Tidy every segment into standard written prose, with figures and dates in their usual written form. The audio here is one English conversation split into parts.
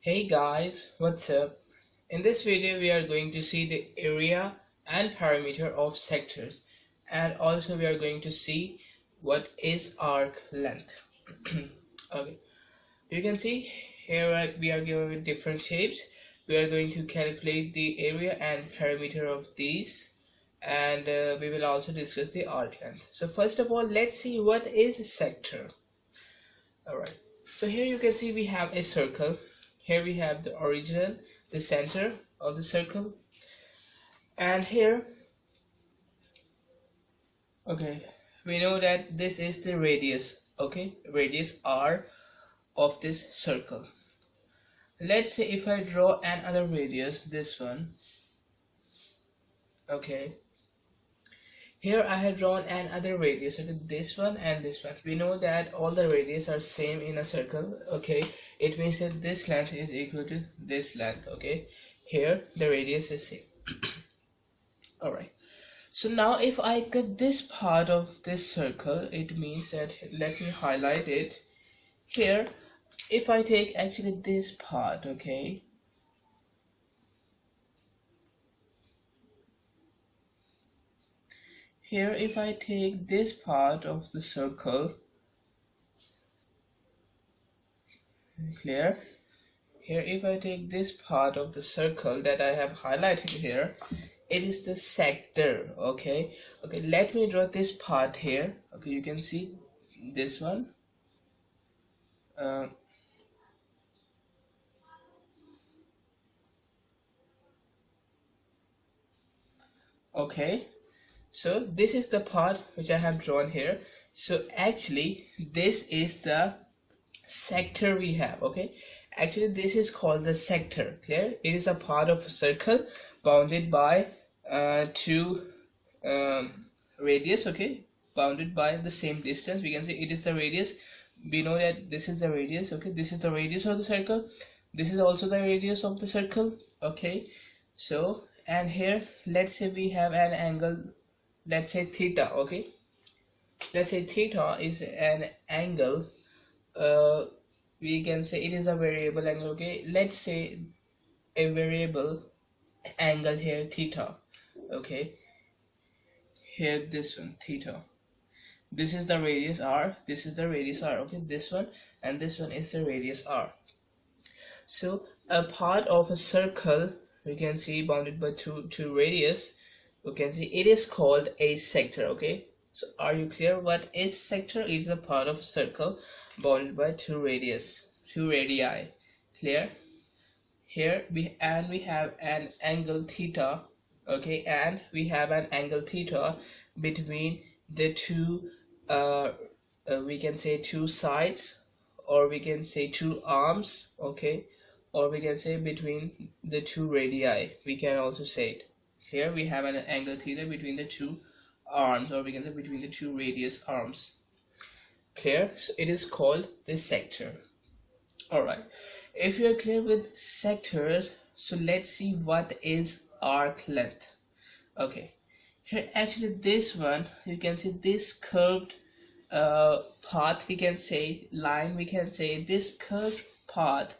Hey guys, what's up? In this video we are going to see the area and perimeter of sectors, and also we are going to see what is arc length. Okay, you can see here we are given with different shapes. We are going to calculate the area and perimeter of these, and we will also discuss the arc length. So first of all, let's see what is a sector. Alright, so here you can see we have a circle. Here we have the origin, the center of the circle, and here, okay, we know that this is the radius, okay, radius r of this circle. Let's say if I draw another radius, this one, okay, here I have drawn another radius, okay, this one and this one. We know that all the radius are same in a circle, okay. It means that this length is equal to this length, okay. Here the radius is same. Alright, so now if I cut this part of this circle, it means that, let me highlight it here. If I take actually this part, okay, here if I take this part of the circle, clear, here if I take this part of the circle that I have highlighted here, it is the sector, okay. Let me draw this part here, okay. You can see this one, okay, so this is the part which I have drawn here. So actually this is the sector we have, okay. Actually this is called the sector, clear. It is a part of a circle bounded by two radius, okay, bounded by the same distance. We can say it is the radius. We know that this is the radius, okay. This is the radius of the circle, this is also the radius of the circle, okay. So, and here let's say we have an angle, let's say theta, okay. Let's say theta is an angle, we can say it is a variable angle, okay. Let's say a variable angle here, theta, okay. Here this one, theta, this is the radius r, this is the radius r, okay. This one and this one is the radius r. So a part of a circle, we can see bounded by two radius, you can see it is called a sector, okay. So are you clear what is sector? It is a part of a circle bounded by two radii, clear. Here we have an angle theta, okay, and we have an angle theta between the two we can say two sides, or we can say two arms, okay, or we can say between the two radii, we can also say it. Here we have an angle theta between the two arms, or we can say between the two radius arms, clear. So it is called the sector. Alright, if you are clear with sectors, so let's see what is arc length. Okay, here actually this one, you can see this curved path, we can say line, we can say this curved path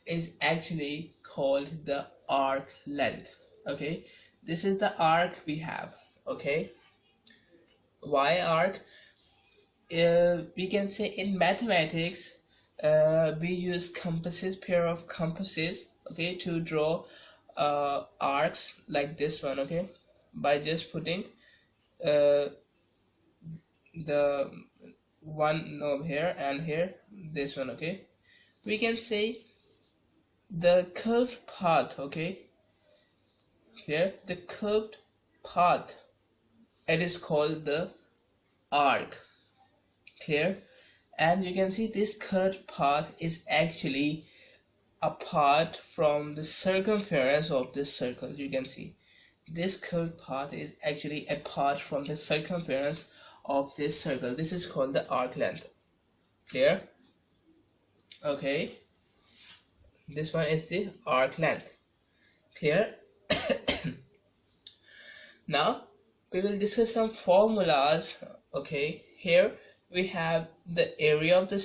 is actually called the arc length, okay. This is the arc we have, okay. Why arc? We can say in mathematics we use compasses, pair of compasses, okay, to draw arcs like this one, okay, by just putting the one over here and here this one, okay. We can say the curved path, okay, here the curved path, it is called the arc, clear. And you can see this curved path is actually apart from the circumference of this circle. You can see this curved path is actually apart from the circumference of this circle. This is called the arc length, clear. Okay, this one is the arc length, clear. Now we will discuss some formulas, okay. Here we have the area of the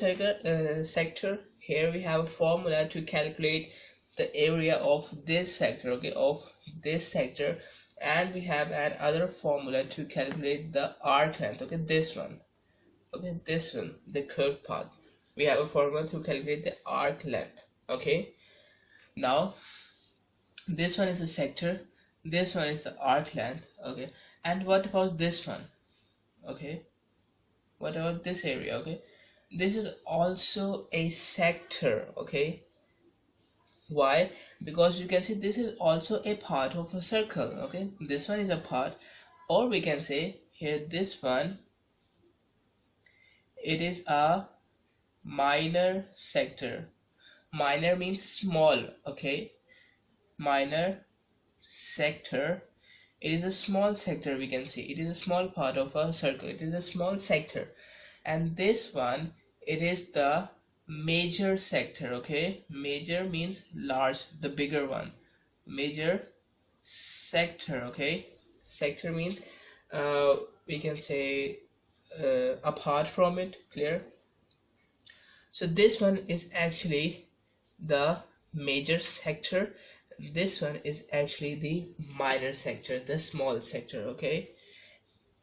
sector. Here we have a formula to calculate the area of this sector, okay, of this sector, and we have another formula to calculate the arc length, okay, this one, okay, this one, the curved path. We have a formula to calculate the arc length. Okay, now this one is the sector, this one is the arc length. Okay, and what about this one? Okay, what about this area? Okay, this is also a sector. Okay, why? Because you can see this is also a part of a circle. Okay, this one is a part, or we can say here this one, it is a minor sector. Minor means small. Okay, minor sector, it is a small sector. We can see it is a small part of a circle, it is a small sector. And this one, it is the major sector. Okay, major means large, the bigger one, major sector. Okay, sector means we can say apart from it. Clear? So this one is actually the major sector, this one is actually the minor sector, the small sector. Okay,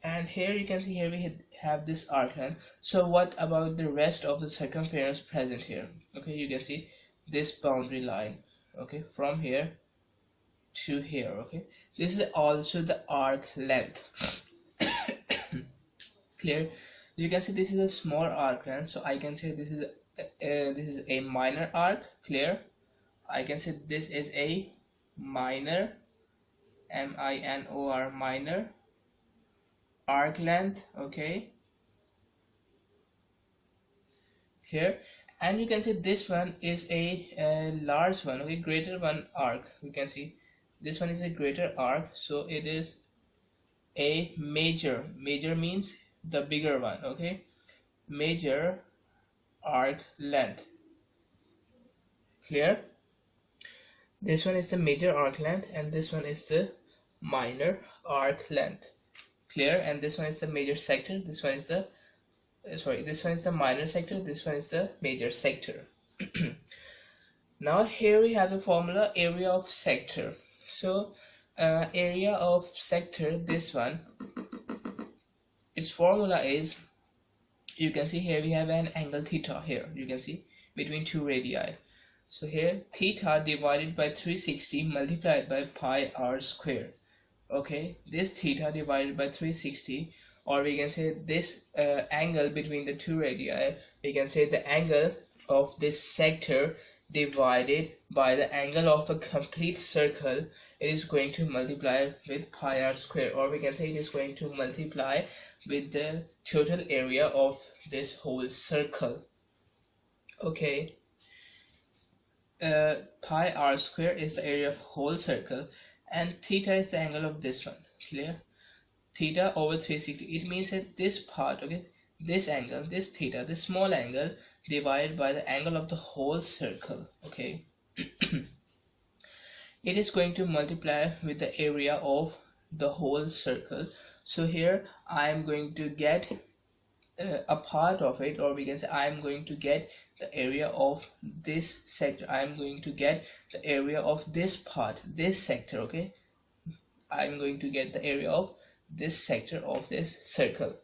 and here you can see here we have this arc length. So what about the rest of the circumference present here? Okay, you can see this boundary line, okay, from here to here. Okay, this is also the arc length. Clear? You can see this is a small arc length, so I can say this is a minor arc. Clear? I can say this is a minor, minor, minor arc length. Okay, here, and you can see this one is a large one. Okay, greater one arc. You can see this one is a greater arc, so it is a major. Major means the bigger one. Okay, major arc length. Clear? This one is the major arc length and this one is the minor arc length. Clear? And this one is the major sector, this one is the this one is the minor sector, this one is the major sector. Now here we have the formula area of sector. So area of sector, this one, its formula is, you can see here we have an angle theta here, you can see between two radii. So here theta divided by 360 multiplied by pi r square. Okay, this theta divided by 360, or we can say this angle between the two radii, we can say the angle of this sector divided by the angle of a complete circle, it is going to multiply with pi r square, or we can say it is going to multiply with the total area of this whole circle. Okay, pi r square is the area of whole circle and theta is the angle of this one. Clear? Theta over 360, it means that this part, okay, this angle, this theta, this small angle divided by the angle of the whole circle. Okay, it is going to multiply with the area of the whole circle. So here I am going to get a part of it, or we can say I am going to get the area of this sector, I am going to get the area of this part, this sector. Okay, I am going to get the area of this sector of this circle.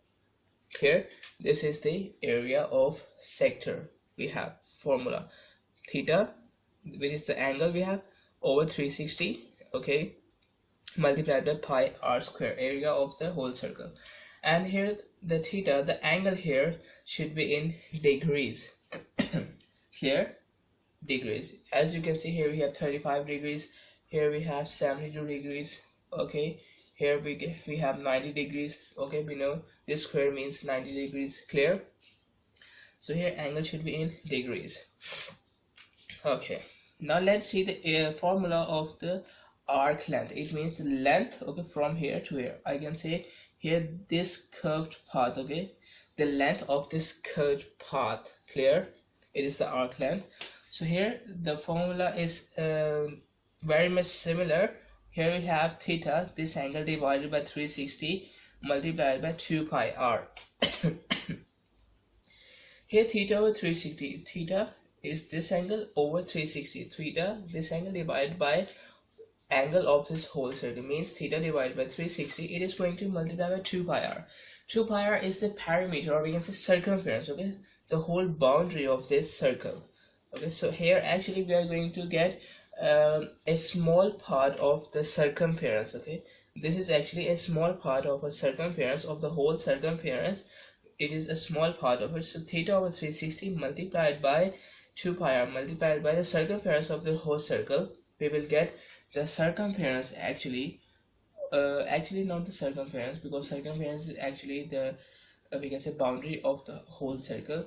Here, this is the area of sector. We have formula theta, which is the angle we have, over 360, okay, multiplied by pi r square, area of the whole circle. And here the theta, the angle here should be in degrees. Here degrees, as you can see here we have 35 degrees, here we have 72 degrees. Okay, here we have 90 degrees. Okay, we know this square means 90 degrees. Clear? So here angle should be in degrees. Okay, now let's see the formula of the arc length. It means the length, okay, from here to here. I can say here this curved path, okay, the length of this curved path. Clear? It is the arc length. So here the formula is very much similar. Here we have theta, this angle, divided by 360 multiplied by 2 pi r. Here theta over 360, theta is this angle over 360. Theta, this angle divided by angle of this whole circle, means theta divided by 360. It is going to multiply by 2 pi r. 2 pi r is the perimeter, or we can say circumference, okay, the whole boundary of this circle. Okay, so here actually we are going to get a small part of the circumference. Okay, this is actually a small part of a circumference of the whole circumference. It is a small part of it. So theta over 360 multiplied by 2 pi r multiplied by the circumference of the whole circle, we will get the circumference. Actually not the circumference, because circumference is actually the we can say boundary of the whole circle.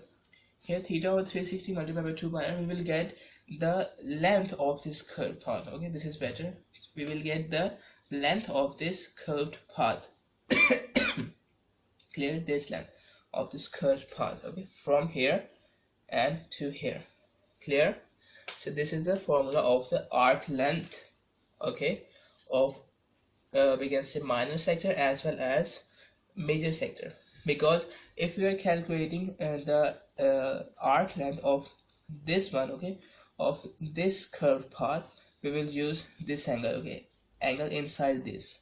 Here theta over 360 multiplied by 2 pi r, we will get the length of this curved path. Okay, this is better. We will get the length of this curved path. Clear, this length of this curved path, okay, from here and to here. Clear? So this is the formula of the arc length, okay, of we can say minor sector as well as major sector. Because if we are calculating the arc length of this one, okay, of this curved path, we will use this angle, okay, angle inside this.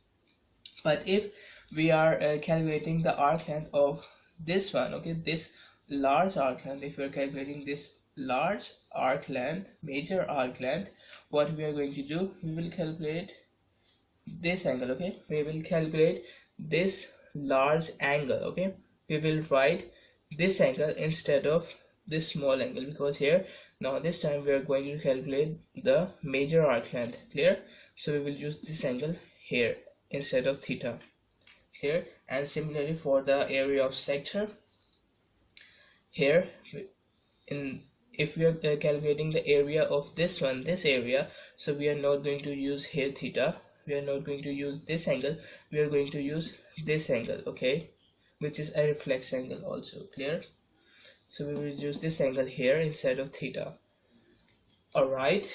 But if we are calculating the arc length of this one, okay, this large arc length, if we are calculating this large arc length, major arc length, what we are going to do, we will calculate this angle, okay, we will calculate this large angle, okay, we will write this angle instead of this small angle, because here now this time we are going to calculate the major arc length. Clear? So we will use this angle here instead of theta. Here, and similarly for the area of sector, here if we are calculating the area of this one, this area, so we are not going to use here theta, we are not going to use this angle, we are going to use this angle, okay, which is a reflex angle also. Clear? So we will use this angle here instead of theta. Alright,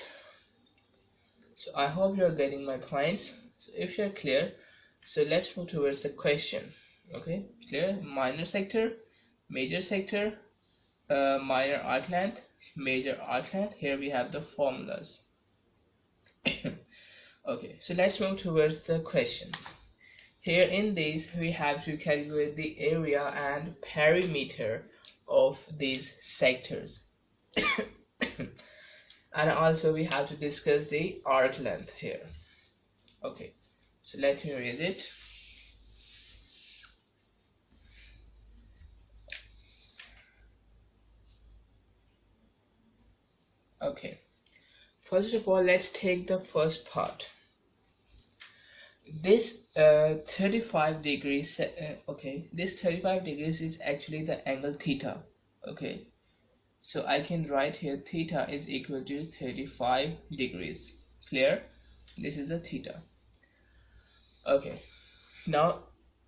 so I hope you are getting my points. So if you are clear, so let's move towards the question. Okay, clear? Minor sector, major sector, minor arc length, major arc length. Here we have the formulas. Okay, so let's move towards the questions. Here in these we have to calculate the area and perimeter of these sectors. And also we have to discuss the arc length here. Okay, so let me erase it. Okay, first of all, let's take the first part. This 35 degrees, okay, this 35 degrees is actually the angle theta. Okay, so I can write here theta is equal to 35 degrees. Clear? This is the theta. Okay, now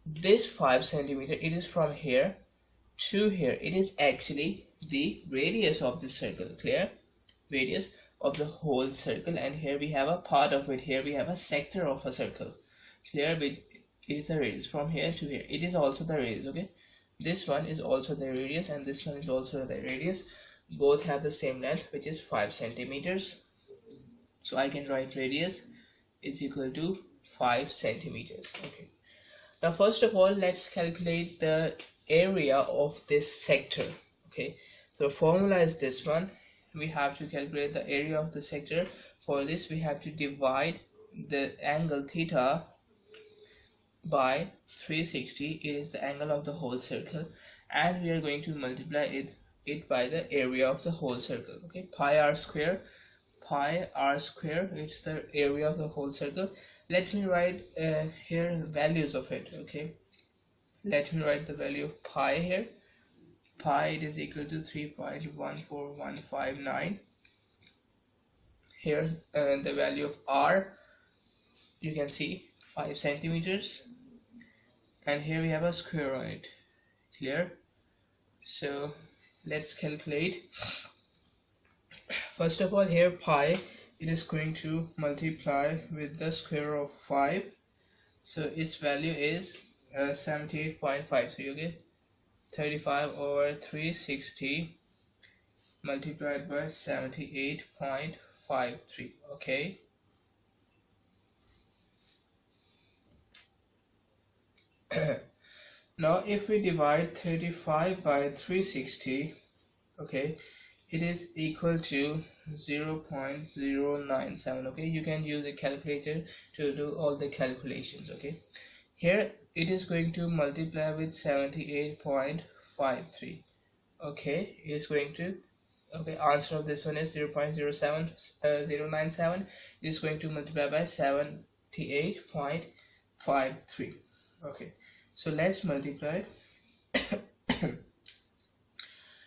this 5 centimeter, it is from here to here. It is actually the radius of the circle. Clear? Radius of the whole circle, and here we have a part of it. Here we have a sector of a circle. Clear? Which is the radius from here to here. It is also the radius. Okay, this one is also the radius and this one is also the radius. Both have the same length, which is 5 centimeters. So I can write radius is equal to 5 centimeters. Okay, now first of all, let's calculate the area of this sector. Okay, so formula is this one. We have to calculate the area of the sector. For this we have to divide the angle theta by 360. It is the angle of the whole circle, and we are going to multiply it by the area of the whole circle. Okay, pi r square, it's the area of the whole circle. Let me write here values of it. Okay, let me write the value of pi here. Pi, it is equal to 3.14159. Here the value of r, you can see 5 centimeters, and here we have a square on it. Clear? So let's calculate. First of all, here pi, it is going to multiply with the square of 5, so its value is 78.53. okay, 35 over 360 multiplied by 78.53. Okay. Now if we divide 35 by 360, okay, it is equal to 0.097. okay, you can use a calculator to do all the calculations. Okay, here it is going to multiply with 78.53. okay, it is going to, okay, answer of this one is 0.07097. it is going to multiply by 78.53. okay, so let's multiply.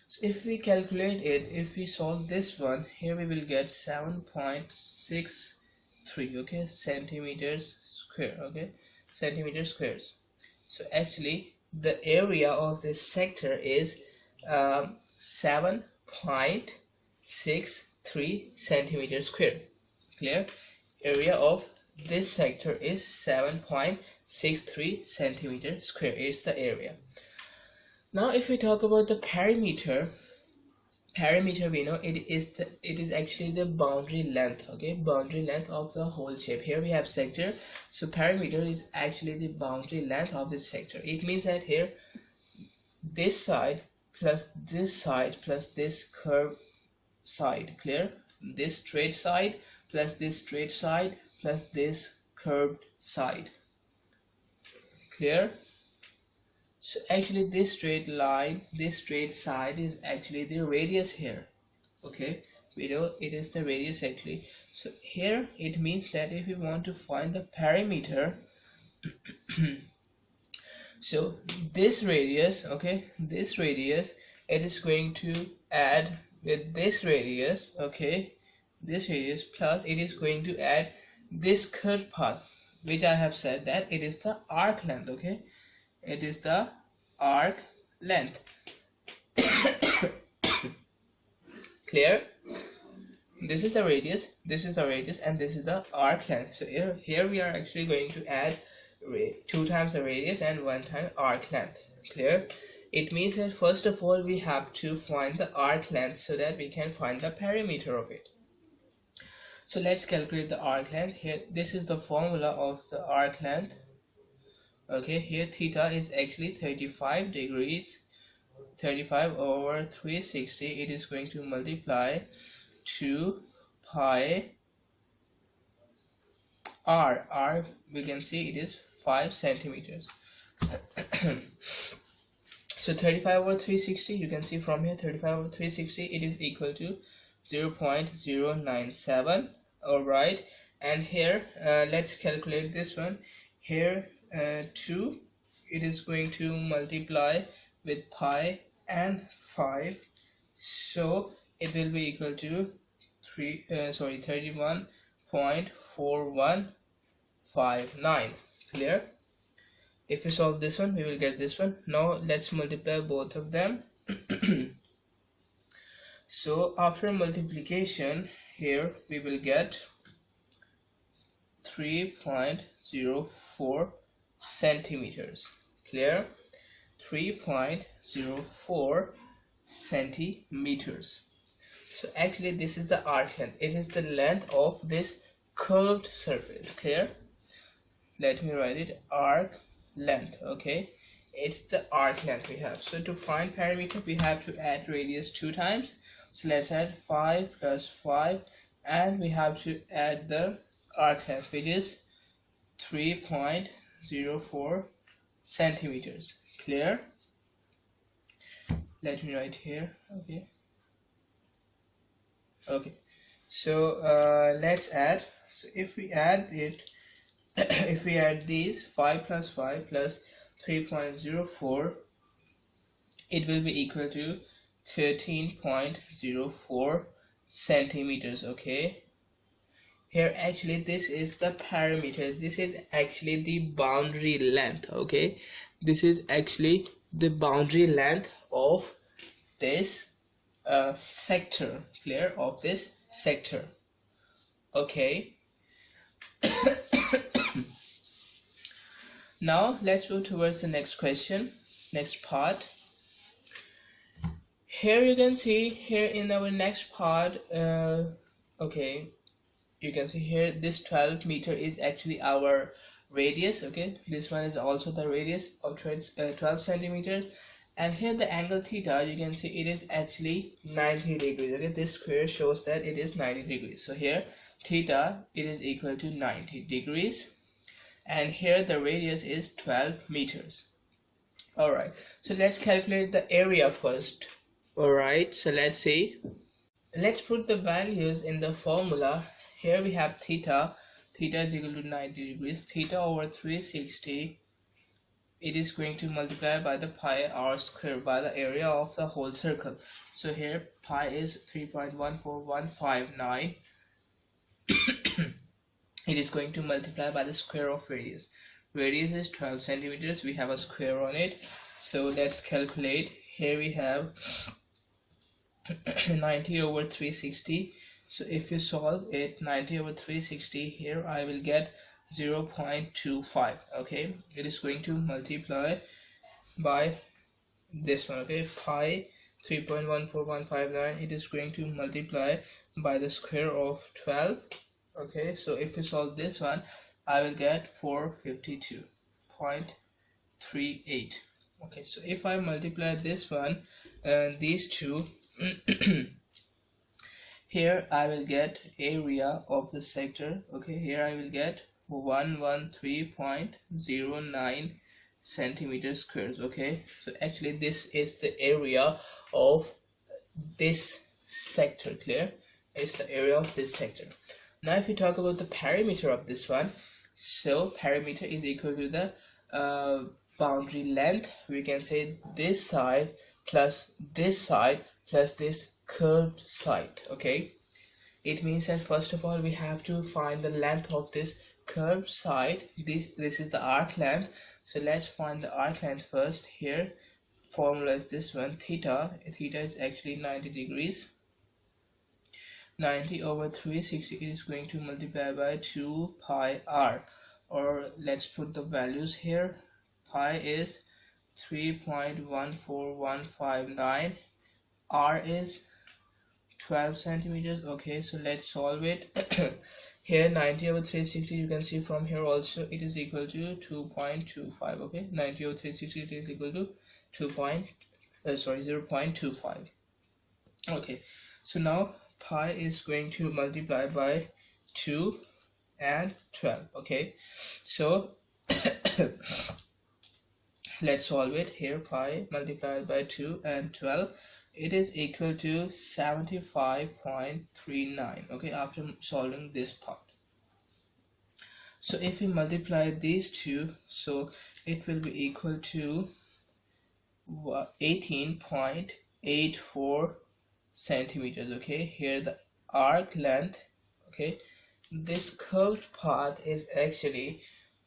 So if we calculate it, if we solve this one, here we will get 7.63, okay, centimeters square, okay, centimeter squares. So actually the area of this sector is 7.63 centimeters square. Clear? Area of this sector is 7.63 centimeters square is the area. Now if we talk about the perimeter, we know it is actually the boundary length, okay, boundary length of the whole shape. Here we have sector, so perimeter is actually the boundary length of this sector. It means that here this side plus this side plus this curved side, clear, this straight side plus this straight side plus this curved side, clear. So actually this straight line, this straight side is actually the radius here, okay, we know it is the radius actually. So here it means that if we want to find the perimeter so this radius, okay, this radius, it is going to add with this radius, okay, this radius plus it is going to add this curved path, which I have said that it is the arc length, okay, it is the arc length. Clear? This is the radius, this is the radius, and this is the arc length. So here we are actually going to add 2 times the radius and 1 time arc length. Clear? It means that first of all we have to find the arc length so that we can find the perimeter of it. So let's calculate the arc length. Here this is the formula of the arc length. Okay, here theta is actually 35 degrees. 35 over 360, it is going to multiply 2 pi r we can see it is 5 centimeters. So 35 over 360, you can see from here 35 over 360, it is equal to 0.097. alright, and here let's calculate this one. Here 2, it is going to multiply with pi and 5, so it will be equal to 31.4159. clear? If we solve this one, we will get this one. Now let's multiply both of them. So after multiplication, here we will get 3.04 centimeters. Clear? 3.04 centimeters. So actually this is the arc length. It is the length of this curved surface. Clear? Let me write it, arc length. Okay, it's the arc length we have. So to find perimeter we have to add radius 2 times. So let's add 5 plus 5, and we have to add the arc length, which is 3.04 centimeters. Clear? Let me write here. Okay, so let's add. So if we add it, if we add these 5 plus 5 plus 3.04, it will be equal to 13.04 centimeters. Okay, here actually this is the perimeter, this is actually the boundary length. Okay, this is actually the boundary length of this sector. Clear? Of this sector. Okay. Now let's move towards the next question, next part. Here you can see here in our next part, okay, you can see here this 12 meter is actually our radius. Okay, this one is also the radius of 12 centimeters, and here the angle theta, you can see it is actually 90 degrees. Okay, this square shows that it is 90 degrees. So here theta, it is equal to 90 degrees, and here the radius is 12 meters. Alright, so let's calculate the area first. Alright, so let's see. Let's put the values in the formula. Here we have theta. Theta is equal to 90 degrees. Theta over 360, it is going to multiply by the pi r square, by the area of the whole circle. So here pi is 3.14159. It is going to multiply by the square of radius. Radius is 12 centimeters. We have a square on it. So let's calculate. Here we have 90 over 360. So if you solve it, 90 over 360, here I will get 0.25. okay, it is going to multiply by this one. Okay, pi 3.14159, it is going to multiply by the square of 12. Okay, so if you solve this one, I will get 452.38. okay, so if I multiply this one and these two, here I will get area of the sector. Okay, here I will get 113.09 centimeter squares. Okay, so actually this is the area of this sector. Clear? It's the area of this sector. Now if we talk about the perimeter of this one, so perimeter is equal to the boundary length. We can say this side plus this curved side. Okay, it means that first of all we have to find the length of this curved side. This is the arc length, so let's find the arc length first. Here formula is this one. Theta is actually 90 degrees. 90 over 360 is going to multiply by 2 pi r, or let's put the values here. Pi is 3.14159, r is 12 centimeters. Okay, so let's solve it. Here 90 over 360, you can see from here also it is equal to 2.25. okay, 90 over 360, it is equal to 0.25. okay, so now pi is going to multiply by 2 and 12. okay, so let's solve it. Here pi multiplied by 2 and 12, it is equal to 75.39. okay, after solving this part. So if we multiply these two, so it will be equal to 18.84 centimeters. okay, here the arc length, okay, this curved path is actually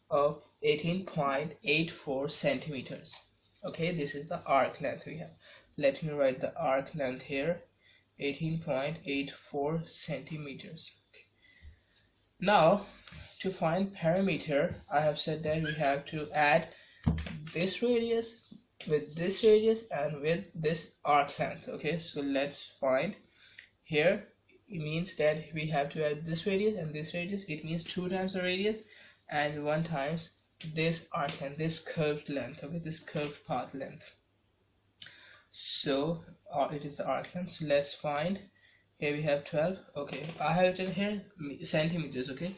of 18.84 centimeters. okay, this is the arc length we have. Let me write the arc length here, 18.84 centimeters. okay. Now to find perimeter, I have said that we have to add this radius with this radius and with this arc length. okay, so let's find. Here it means that we have to add this radius and this radius. It means 2 times the radius and 1 times this arc length, this curved length. okay, this curved path length. So it is the arc length. So let's find. Here we have 12. okay, I have written here centimeters. okay,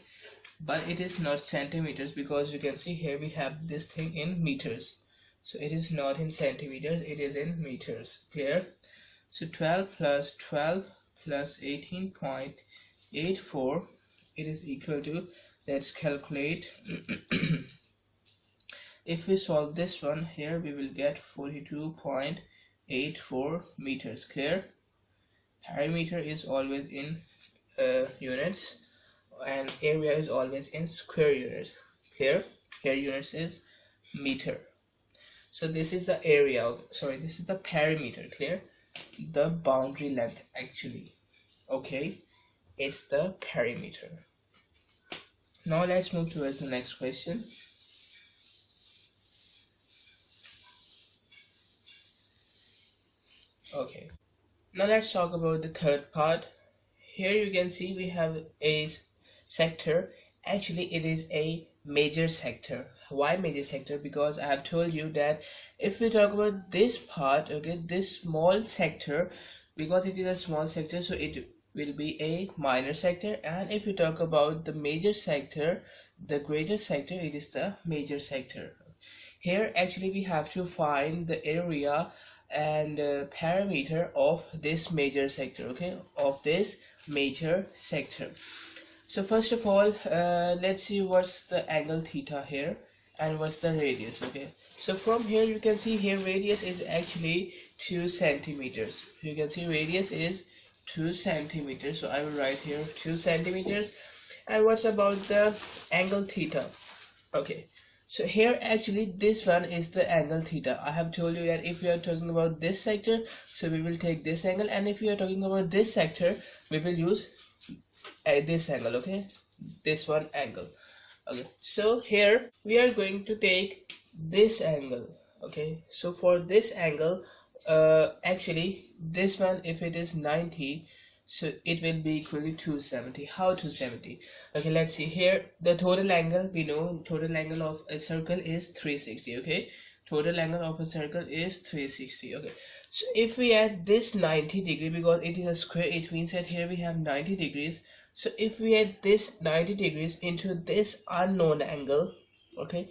but it is not centimeters, because you can see here we have this thing in meters. So it is not in centimeters, it is in meters. Clear? So 12 plus 12 plus 18.84, it is equal to, let's calculate. If we solve this one, here we will get 42.84 meters. Clear? Perimeter is always in units, and area is always in square units. Clear? Here units is meter. So this is the area, this is the perimeter. Clear? The boundary length actually. Okay, it's the perimeter. Now let's move towards the next question. Okay, now let's talk about the third part. Here you can see we have a sector. Actually, it is a major sector. Why major sector? Because I have told you that if we talk about this part, okay, this small sector, because it is a small sector, so it will be a minor sector. And if we talk about the major sector, the greater sector, it is the major sector. Here actually we have to find the area and parameter of this major sector, okay, of this major sector. So first of all, let's see what's the angle theta here and what's the radius. Okay, so from here you can see here radius is actually 2 centimeters. You can see radius is 2 centimeters, so I will write here 2 centimeters. And what's about the angle theta? Okay, so here actually this one is the angle theta. I have told you that if we are talking about this sector, so we will take this angle, and if we are talking about this sector, we will use this angle, okay, this one angle. Okay, so here we are going to take this angle. Okay, so for this angle, actually this one, if it is 90, so it will be equal to 270. How 270? Okay, let's see here. The total angle, we know total angle of a circle is 360. Okay, total angle of a circle is 360. Okay, so if we add this 90 degree, because it is a square, it means that here we have 90 degrees. So if we add this 90 degrees into this unknown angle, okay,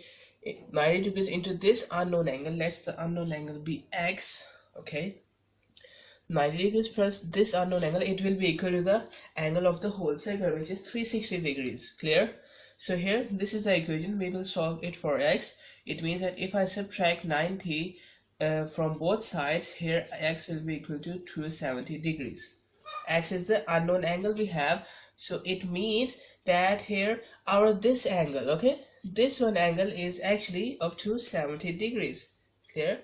90 degrees into this unknown angle, let's the unknown angle be x. Okay, 90 degrees plus this unknown angle, it will be equal to the angle of the whole circle, which is 360 degrees. Clear? So here this is the equation. We will solve it for x. It means that if I subtract 90 from both sides, here x will be equal to 270 degrees. X is the unknown angle we have, so it means that here our this angle, okay, this one angle is actually of 270 degrees. Clear?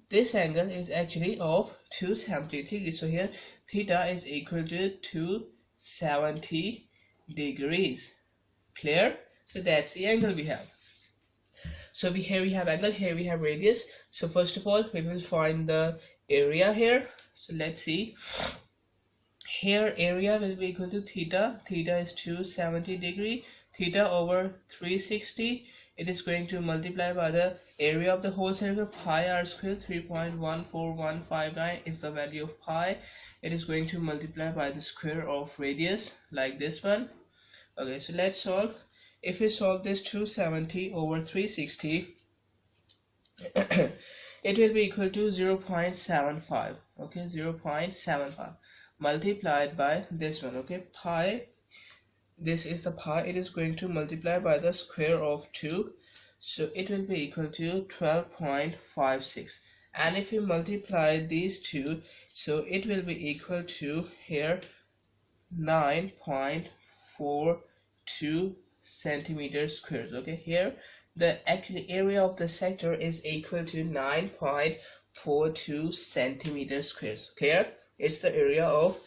This angle is actually of 270 degrees. So here theta is equal to 270 degrees. Clear? So that's the angle we have. So here we have angle, here we have radius. So first of all we will find the area here. So let's see. Here area will be equal to theta. Theta is 270 degree. Theta over 360. It is going to multiply by the area of the whole circle, pi r square. 3.14159 is the value of pi. It is going to multiply by the square of radius, like this one. Okay, so let's solve. If we solve this 270 over 360, it will be equal to 0.75. Okay, 0.75 multiplied by this one. Okay, pi, this is the pi, it is going to multiply by the square of 2, so it will be equal to 12.56. And if you multiply these two, so it will be equal to here 9.42 centimeters squares. Okay, here the actual area of the sector is equal to 9.42 centimeters squares. Clear? It's the area of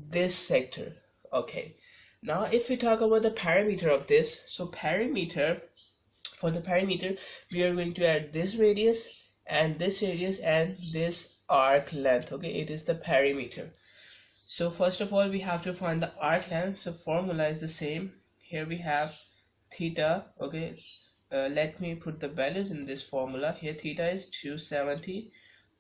this sector. Okay, now if we talk about the parameter of this, so parameter, for the parameter we are going to add this radius and this radius and this arc length. Okay, it is the parameter. So first of all we have to find the arc length. So formula is the same. Here we have theta. Okay, let me put the values in this formula. Here theta is 270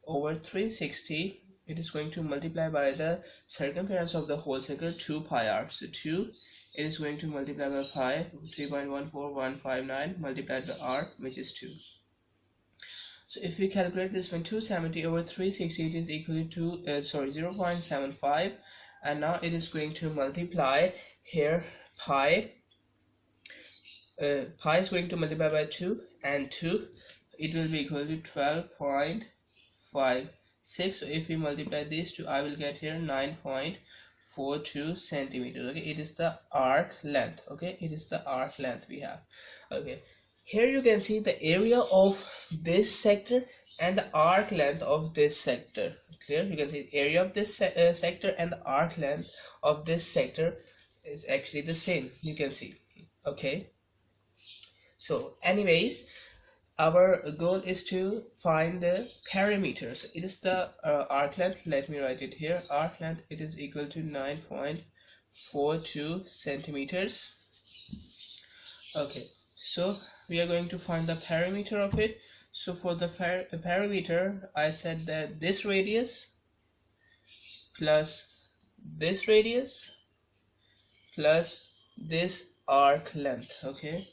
over 360. It is going to multiply by the circumference of the whole circle, 2 pi r. So 2, it is going to multiply by pi, 3.14159 multiplied by r, which is 2. So if we calculate this one, 270 over 360, it is equal to 0.75, and now it is going to multiply here pi. Pi is going to multiply by 2 and 2, it will be equal to 12.56. So if we multiply these two, I will get here 9.42 centimeters. Okay, it is the arc length. Okay, it is the arc length we have. Okay, here you can see the area of this sector and the arc length of this sector. Clear? You can see the area of this sector and the arc length of this sector is actually the same. You can see. Okay, so anyways, our goal is to find the perimeter. So it is the arc length. Let me write it here. Arc length, it is equal to 9.42 centimeters. Okay, so we are going to find the perimeter of it. So for the perimeter, I said that this radius plus this radius plus this arc length. Okay,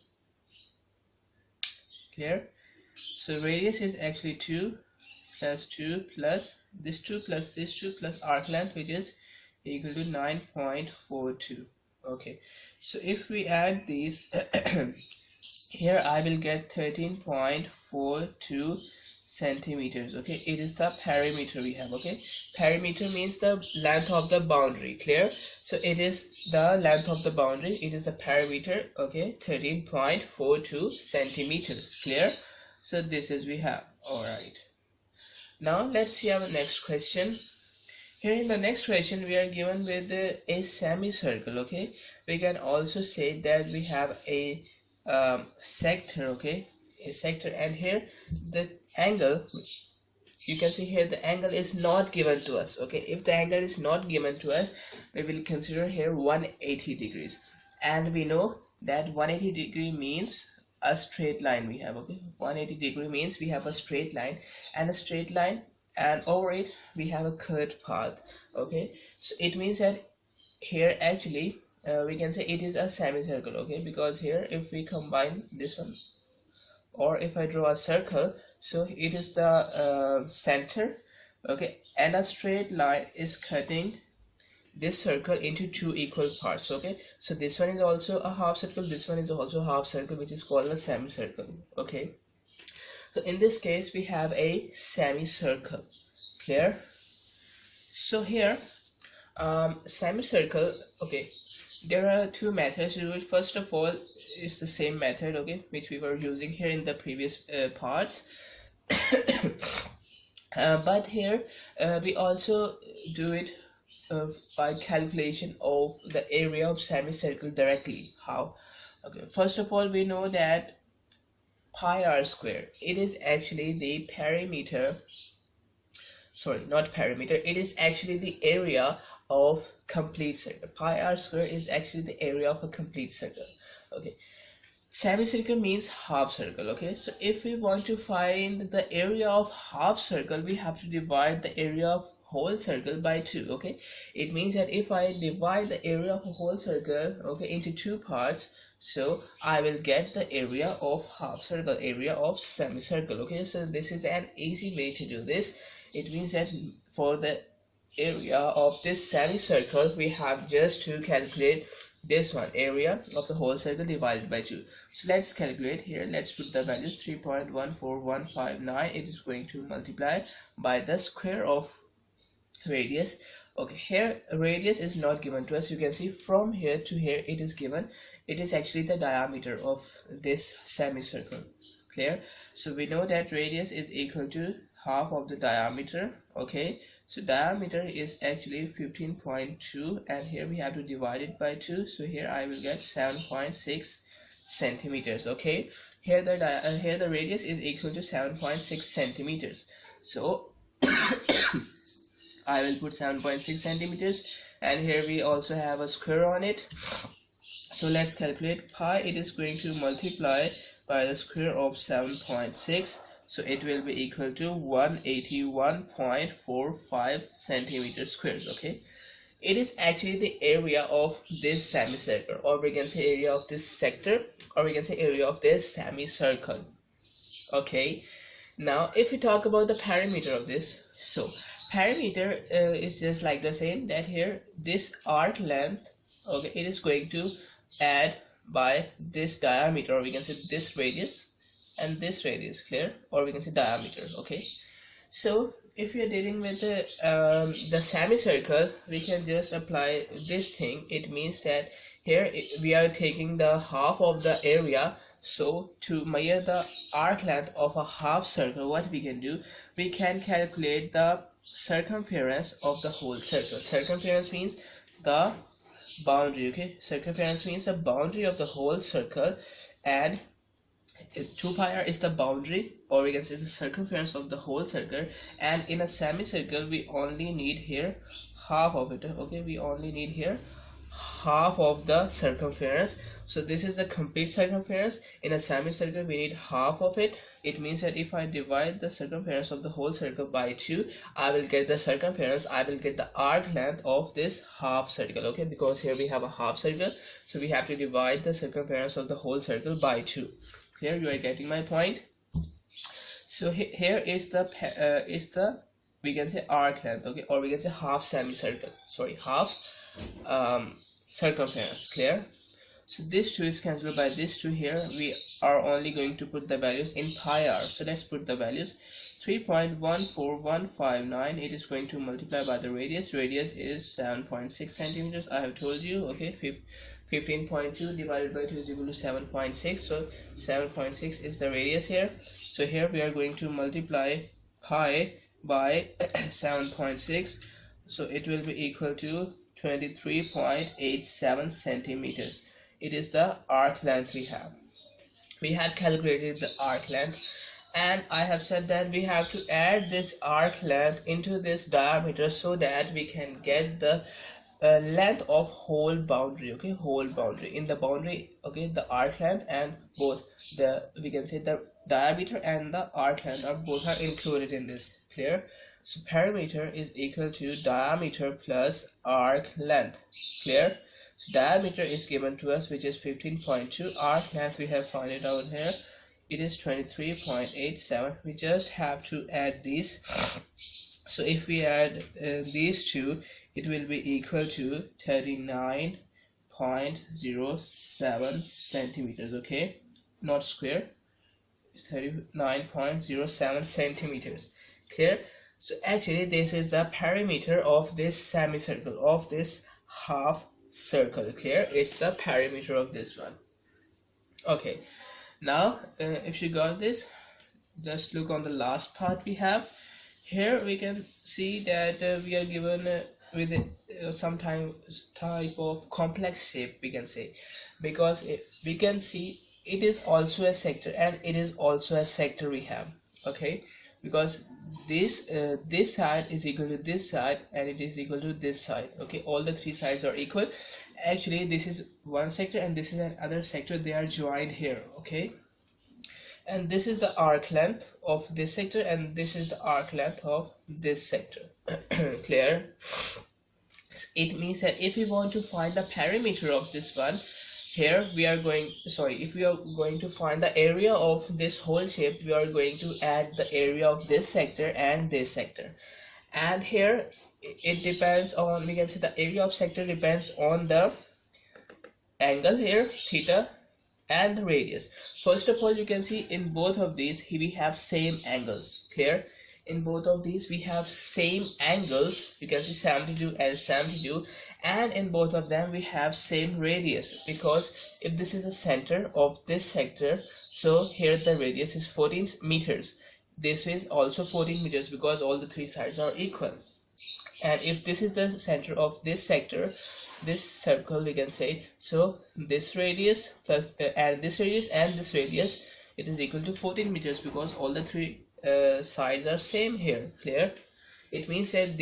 clear? So radius is actually 2 plus 2 plus this 2 plus this 2 plus arc length, which is equal to 9.42. Okay, so if we add these here, I will get 13.42 centimeters. Okay, it is the perimeter we have. Okay, perimeter means the length of the boundary. Clear? So it is the length of the boundary, it is the perimeter. Okay, 13.42 centimeters. Clear? So this is we have. All right, now let's see our next question. Here in the next question, we are given with a semicircle. Okay, we can also say that we have a sector. Okay, a sector, and here the angle, you can see here the angle is not given to us. Okay, if the angle is not given to us, we will consider here 180 degrees, and we know that 180 degree means a straight line we have. Okay, 180 degree means we have a straight line, and a straight line, and over it we have a curved path. Okay, so it means that here actually we can say it is a semicircle. Okay, because here if we combine this one, or if I draw a circle, so it is the center. Okay, and a straight line is cutting this circle into two equal parts. Okay, so this one is also a half circle, this one is also a half circle, which is called a semicircle. Okay, so in this case we have a semicircle. Clear? So here semicircle, okay, there are two methods. First of all, is the same method, okay, which we were using here in the previous parts. But here we also do it by calculation of the area of semicircle directly. How? Okay, first of all, we know that pi r square, it is actually the perimeter, sorry, not perimeter, it is actually the area of complete circle. Pi r square is actually the area of a complete circle. Okay, semicircle means half circle. Okay, so if we want to find the area of half circle, we have to divide the area of whole circle by 2. Okay, it means that if I divide the area of a whole circle, okay, into two parts, so I will get the area of half circle, area of semicircle. Okay, so this is an easy way to do this. It means that for the area of this semicircle, we have just to calculate this one, area of the whole circle divided by 2. So let's calculate here. Let's put the values 3.14159. It is going to multiply by the square of radius. Okay, here radius is not given to us. You can see from here to here it is given. It is actually the diameter of this semicircle. Clear? So we know that radius is equal to half of the diameter. Okay, so diameter is actually 15.2, and here we have to divide it by 2. So here I will get 7.6 centimeters. Okay, here the radius is equal to 7.6 centimeters. So I will put 7.6 centimeters, and here we also have a square on it. So let's calculate pi. It is going to multiply by the square of 7.6, so it will be equal to 181.45 centimeters squares. Okay, it is actually the area of this semicircle, or we can say area of this sector, or we can say area of this semicircle. Okay, now if we talk about the perimeter of this, so perimeter is just like the same, that here this arc length, okay, it is going to add by this diameter, or we can say this radius and this radius. Clear? Or we can say diameter. Okay, so if we are dealing with the semicircle, we can just apply this thing. It means that here we are taking the half of the area. So to measure the arc length of a half circle, what we can do, we can calculate the circumference of the whole circle. Circumference means the boundary. Okay, circumference means the boundary of the whole circle, and 2 pi r is the boundary, or we can say the circumference of the whole circle, and in a semicircle we only need here half of it. Okay, we only need here half of the circumference. So this is the complete circumference. In a semicircle we need half of it. It means that if I divide the circumference of the whole circle by 2, I will get the circumference, I will get the arc length of this half circle. Okay, because here we have a half circle, so we have to divide the circumference of the whole circle by 2. Here you are getting my point. So here is the we can say arc length, okay, or we can say half semicircle, sorry, half circumference. Clear? So this 2 is cancelled by this 2. Here we are only going to put the values in pi r. So let's put the values. 3.14159, it is going to multiply by the radius. Radius is 7.6 centimeters. I have told you, okay. 15.2 divided by 2 is equal to 7.6. So 7.6 is the radius here. So here we are going to multiply pi by 7.6. So it will be equal to 23.87 centimeters. It is the arc length we have. We had calculated the arc length, and I have said that we have to add this arc length into this diameter so that we can get the length of whole boundary. Okay, whole boundary. In the boundary, okay, the arc length and both the, we can say, the diameter and the arc length are both are included in this. Clear? So perimeter is equal to diameter plus arc length. Clear? So diameter is given to us, which is 15.2. Arc length we have found it out here. It is 23.87. We just have to add these. So if we add these two, it will be equal to 39.07 centimeters. Okay, not square. It's 39.07 centimeters. Clear? So actually this is the perimeter of this semicircle, of this half circle. Clear? It's the perimeter of this one. Okay, now if you got this, just look on the last part we have. Here we can see that we are given with some type of complex shape, we can say, because we can see it is also a sector and it is also a sector we have. Okay, because this side is equal to this side and it is equal to this side. Okay, all the three sides are equal. Actually this is one sector and this is another sector, they are joined here. Okay, and this is the arc length of this sector and this is the arc length of this sector. Clear? It means that if we want to find the perimeter of this one, here we are going, sorry, if we are going to find the area of this whole shape, we are going to add the area of this sector and this sector. And here it depends on, we can say the area of sector depends on the angle here, theta, and the radius. First of all, you can see in both of these we have same angles. Clear? In both of these we have same angles. You can see 72 and 72, and in both of them we have same radius, because if this is the center of this sector, so here the radius is 14 meters. This is also 14 meters because all the three sides are equal. And if this is the center of this sector, this circle, we can say, so this radius plus and this radius and this radius, it is equal to 14 meters because all the three sides are same here. Clear? It means that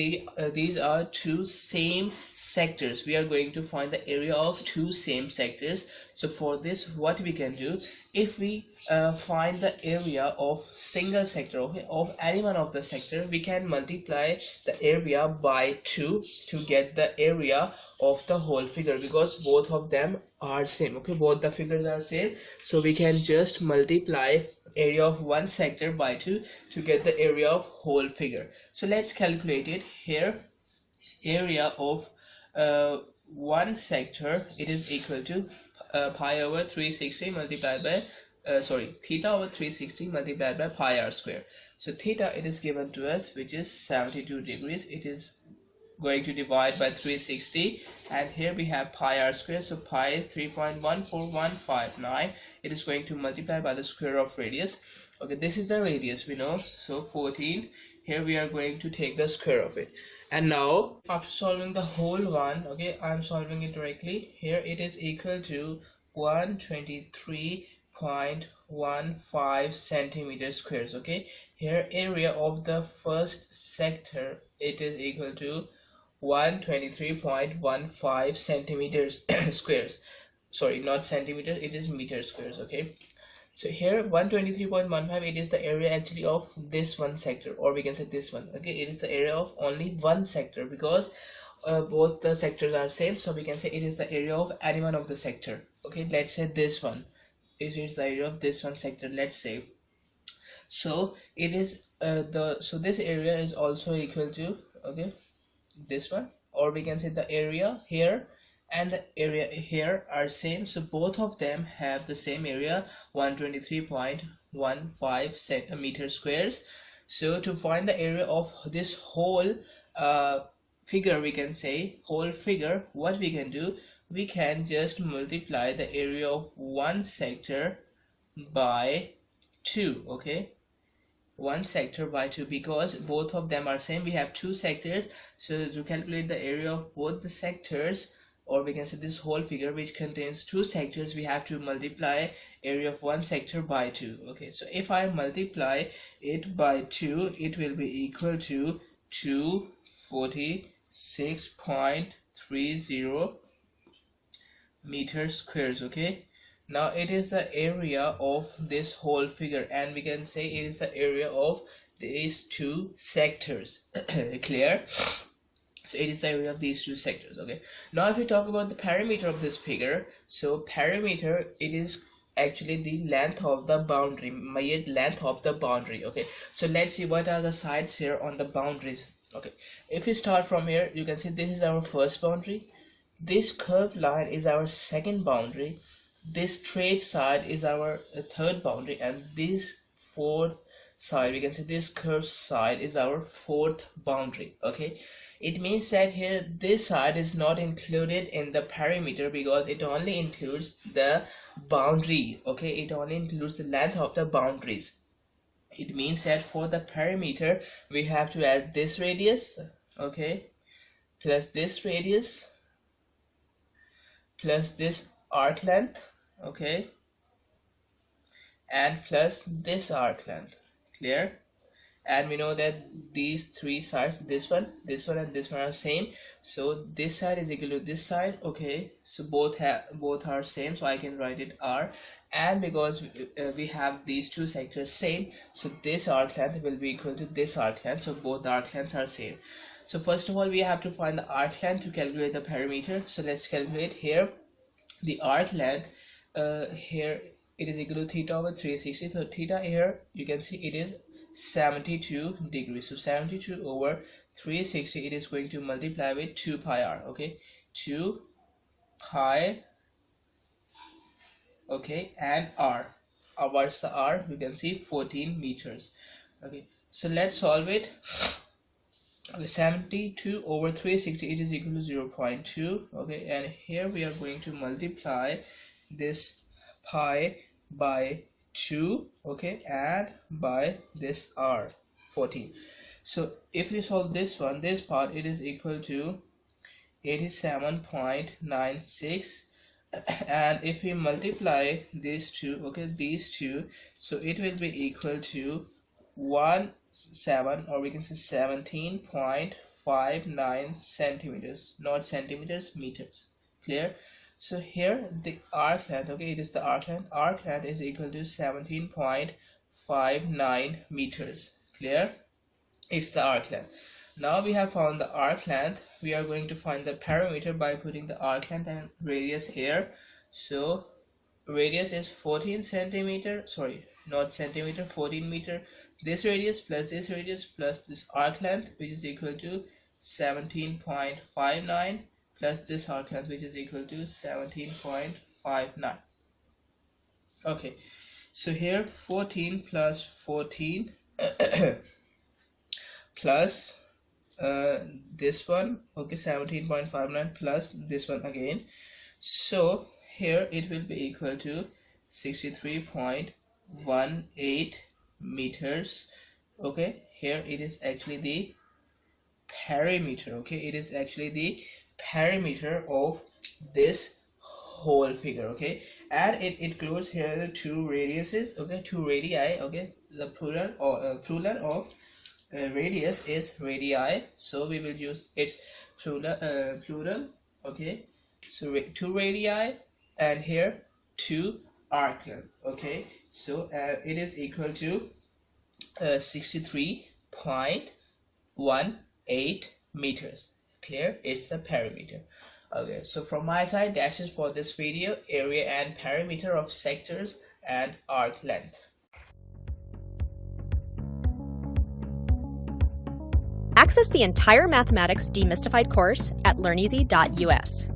these are two same sectors. We are going to find the area of two same sectors. So for this, what we can do, if we find the area of single sector, okay, of any one of the sector, we can multiply the area by 2 to get the area of the whole figure, because both of them are same. Okay, both the figures are same, so we can just multiply area of one sector by 2 to get the area of whole figure. So let's calculate it here. Area of one sector, it is equal to pi over 360 multiplied by theta over 360 multiplied by pi r square. So theta, it is given to us, which is 72 degrees. It is going to divide by 360, and here we have pi r square, so pi is 3.14159. It is going to multiply by the square of radius. Okay, this is the radius we know, so 14. Here we are going to take the square of it. And now after solving the whole one, okay, I'm solving it directly. Here it is equal to 123 66.15 centimeters squares. Okay, here area of the first sector, it is equal to 123.15 centimeters squares. Sorry, not centimeters, it is meter squares. Okay, so here 123.15, it is the area actually of this one sector, or we can say this one. Okay, it is the area of only one sector, because both the sectors are same, so we can say it is the area of any one of the sector. Okay, let's say this one, it is the area of this one sector, let's say. So it is so this area is also equal to, okay, this one, or we can say the area here and the area here are same, so both of them have the same area, 123.15 centimeter squares. So to find the area of this whole figure, we can say whole figure, what we can do, we can just multiply the area of one sector by 2. Okay, one sector by 2, because both of them are same, we have two sectors. So to calculate the area of both the sectors, or we can say this whole figure which contains two sectors, we have to multiply area of one sector by 2. Okay, so if I multiply it by 2, it will be equal to 246.30 meters squares. Okay, now it is the area of this whole figure, and we can say it is the area of these two sectors. Clear? So it is the area of these two sectors. Okay, now if we talk about the perimeter of this figure, so perimeter, it is actually the length of the boundary, measured length of the boundary. Okay, so let's see what are the sides here on the boundaries. Okay, if we start from here, you can see this is our first boundary, this curved line is our second boundary, this straight side is our third boundary, and this fourth side, we can say this curved side, is our fourth boundary. Okay, it means that here this side is not included in the perimeter, because it only includes the boundary. Okay, it only includes the length of the boundaries. It means that for the perimeter we have to add this radius, okay, plus this radius, plus this arc length, okay, and plus this arc length. Clear? And we know that these three sides, this one, and this one are same, so this side is equal to this side. Okay, so both are same, so I can write it R. And because we have these two sectors same, so this arc length will be equal to this arc length, so both the arc lengths are same. So first of all, we have to find the arc length to calculate the perimeter. So let's calculate here the arc length. Here it is equal to theta over 360, so theta here you can see it is 72 degrees, so 72 over 360, it is going to multiply with 2 pi r. Okay, 2 pi, okay, and r. What's the r? You can see 14 meters. Okay, so let's solve it. Okay, 72 over 360, it is equal to 0.2. okay, and here we are going to multiply this pi by 2, okay, and by this r, 14. So if we solve this one, this part, it is equal to 87.96, and if we multiply these two, okay, these two, so it will be equal to 17, or we can say 17.59 centimeters, not centimeters, meters. Clear? So here the arc length, okay, it is the arc length is equal to 17.59 meters. Clear? It's the arc length. Now we have found the arc length, we are going to find the perimeter by putting the arc length and radius here. So radius is 14 centimeter, sorry, not centimeter, 14 meter. This radius plus this arc length, which is equal to 17.59, plus this arc length, which is equal to 17.59. okay, so here 14 plus 14 plus this one, okay, 17.59 plus this one again, so here it will be equal to 63.18 meters. Okay, here it is actually the perimeter. Okay, it is actually the perimeter of this whole figure. Okay, and it includes here the two radiuses. Okay, two radii. Okay, the plural of radius is radii, so we will use its plural. Okay, so two radii, and here two arc length. Okay, so it is equal to 63.18 meters. Clear? It's the perimeter. Okay, so from my side, that's it for this video: area and perimeter of sectors and arc length. Access the entire Mathematics Demystified course at learneasy.us.